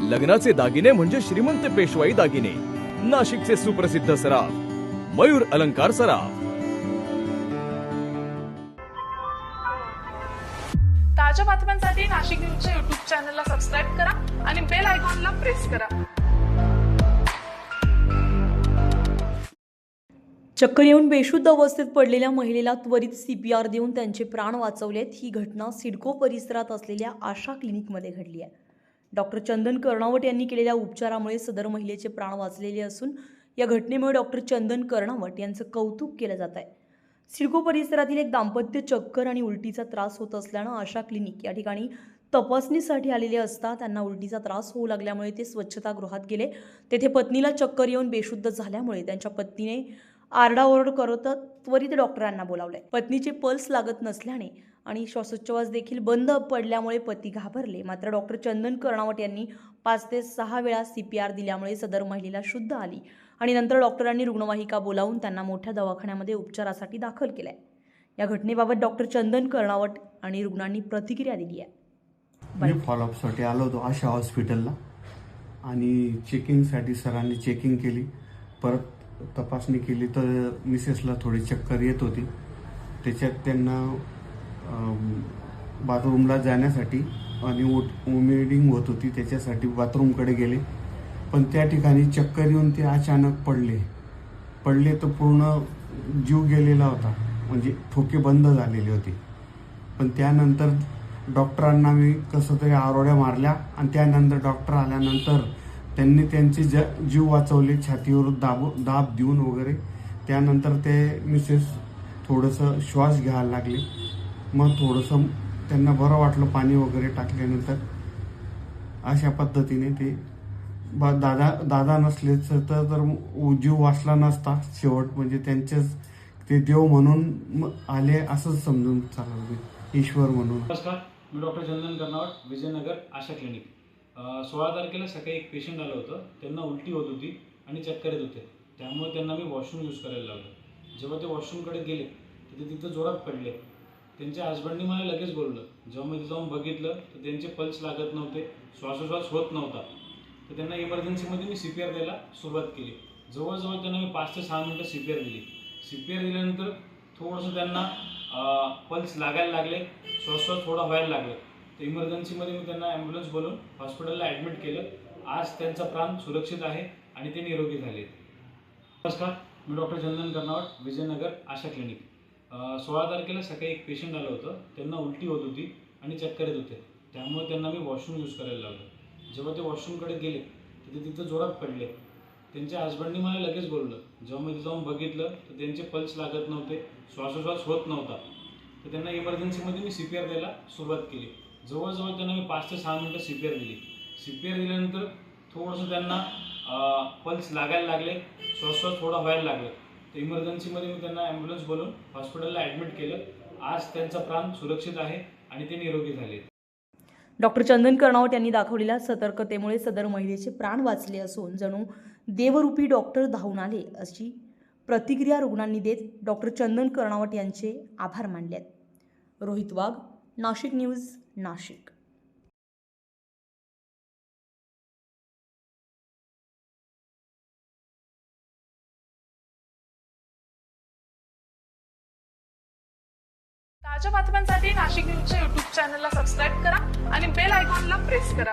लग्नाचे दागिने म्हणजे श्रीमंत पेशवाई दागिने, नाशिकचे सुप्रसिद्ध सराफ मयूर अलंकार सराफ। ताज्या बातम्यांसाठी नाशिक न्यूजच्या YouTube चॅनलला सबस्क्राईब करा आणि बेल आयकॉनला प्रेस करा। चक्कर येऊन बेशुद्ध अवस्थेत पडलेल्या महिलेला त्वरित CPR देऊन त्यांचे प्राण वाचवलेत। ही घटना सिडको परिसरात असलेल्या आशा क्लिनिकमध्ये घडली आहे। डॉक्टर चंदन कर्णावट यांनी केलेल्या उपचारामुळे सदर महिलेचे प्राण वाचलेले असून या घटनेमुळे डॉक्टर चंदन कर्णावट यांचं कौतुक केलं जात आहे। सिडको परिसरातील एक दाम्पत्य चक्कर आणि उलटीचा त्रास होत असल्यानं आशा क्लिनिक या ठिकाणी तपासणीसाठी आलेले असता त्यांना उलटीचा त्रास होऊ लागल्यामुळे ते स्वच्छतागृहात गेले। तेथे पत्नीला चक्कर येऊन बेशुद्ध झाल्यामुळे त्यांच्या पत्नीने आरडाओरड करत त्वरित डॉक्टरांना बोलावले। पत्नीचे पल्स लागत नसल्याने आणि श्वासोच्छवास देखील बंद पडल्यामुळे पती घाबरले। मात्र डॉक्टर चंदन कर्णावट यांनी 5 ते 6 वेळा CPR दिल्यामुळे सदर महिलेला शुद्ध आली आणि नंतर डॉक्टरांनी रुग्णवाहिका बोलावून त्यांना मोठ्या दवाखान्यामध्ये उपचारासाठी दाखल केले। या घटनेबाबत डॉक्टर चंदन कर्णावट आणि रुग्णांनी प्रतिक्रिया दिली आहे। मी फॉलोअपसाठी आलो होतो आशा हॉस्पिटलला आणि चेकिंगसाठी सरांनी चेकिंग केली, परत तपासणी केली तर मिसेसला थोडी चक्कर येत होती। त्याच्यात त्यांना बाथरूमला जाण्यासाठी आणि वॉमिटिंग होत होती, त्याच्यासाठी बाथरूमकडे गेले, पण त्या ठिकाणी चक्कर येऊन ते अचानक पडले तर पूर्ण जीव गेलेला होता, म्हणजे ठोके बंद झालेले होते। पण त्यानंतर डॉक्टरांना मी कसं तरी आरोड्या मारल्या आणि त्यानंतर डॉक्टर आल्यानंतर त्यांनी त्यांचे जीव वाचवले, छातीवर दाब देऊन वगैरे। त्यानंतर ते मिसेस थोडंसं श्वास घ्यायला लागले, मग थोडंसं त्यांना बरं वाटलं पाणी वगैरे टाकल्यानंतर। अशा पद्धतीने ते दादा नसले तर जीव वाचला नसता। शेवट म्हणजे त्यांचेच ते देव म्हणून आले असंच समजून चालवले, ईश्वर म्हणून। नमस्कार, मी डॉक्टर चंदन कर्णावट, विजयनगर आशा क्लिनिक। 16 तारखेला सकाळी एक पेशंट आलं होतं, त्यांना उलटी होत होती आणि चक्कर येत होते, त्यामुळे त्यांना मी वॉशरूम यूज करायला लावलं। जेव्हा ते वॉशरूमकडे गेले तर ते तिथं जोरात पडले। त्यांच्या हस्बंडनी मला लगेच बोललं। जेव्हा मी तिथं जाऊन बघितलं तर त्यांचे पल्स लागत नव्हते, श्वासोच्छवास होत नव्हता। तर त्यांना इमर्जन्सीमध्ये मी CPR द्यायला सुरुवात केली। जवळजवळ त्यांना मी 5 ते 6 मिनिटं CPR दिली। CPR दिल्यानंतर थोडंसं त्यांना पल्स लागायला लागले, श्वासोच्छवास थोडा व्हायला लागला। तर इमर्जन्सीमध्ये मी त्यांना ॲम्ब्युलन्स बोलवून हॉस्पिटलला ॲडमिट केलं। आज त्यांचा प्राण सुरक्षित आहे आणि ते निरोगी झाले। नमस्कार, मी डॉक्टर चंदन कर्णावट, विजयनगर आशा क्लिनिक। 16 तारखेला सकाळी एक पेशंट आलं होतं, त्यांना उलटी होत होती आणि चक्कर येत होते, त्यामुळे त्यांना मी वॉशरूम यूज करायला लावलं। जेव्हा ते वॉशरूमकडे गेले तर ते तिथं जोरात पडले। त्यांच्या हस्बंडनी मला लगेच बोललं। जेव्हा मी तिथं जाऊन बघितलं तर त्यांचे पल्स लागत नव्हते, श्वासोच्छवास होत नव्हता। तर त्यांना इमर्जन्सीमध्ये मी CPR द्यायला सुरुवात केली। जवळजवळ त्यांना मी 5 ते 6 मिनिटं CPR दिली। CPR दिल्यानंतर थोडंसं त्यांना पल्स लागायला लागले, श्वासोच्छवास थोडा व्हायला लागला। तर इमर्जन्सीमध्ये मी त्यांना ॲम्ब्युलन्स बोलवून हॉस्पिटलला ॲडमिट केलं। आज त्यांचा प्राण सुरक्षित आहे आणि ते निरोगी झाले। डॉक्टर चंदन कर्णावट यांनी दाखवलेल्या सतर्कतेमुळे सदर महिलेचे प्राण वाचले असून जणू देवरूपी डॉक्टर धावून आले अशी प्रतिक्रिया रुग्णांनी देत डॉक्टर चंदन कर्णावट यांचे आभार मानले। रोहित वाघ, नाशिक न्यूज, नाशिक। ताज्या बातम्यांसाठी नाशिक न्यूजच्या YouTube चॅनलला सबस्क्राईब करा आणि बेल आयकॉनला प्रेस करा।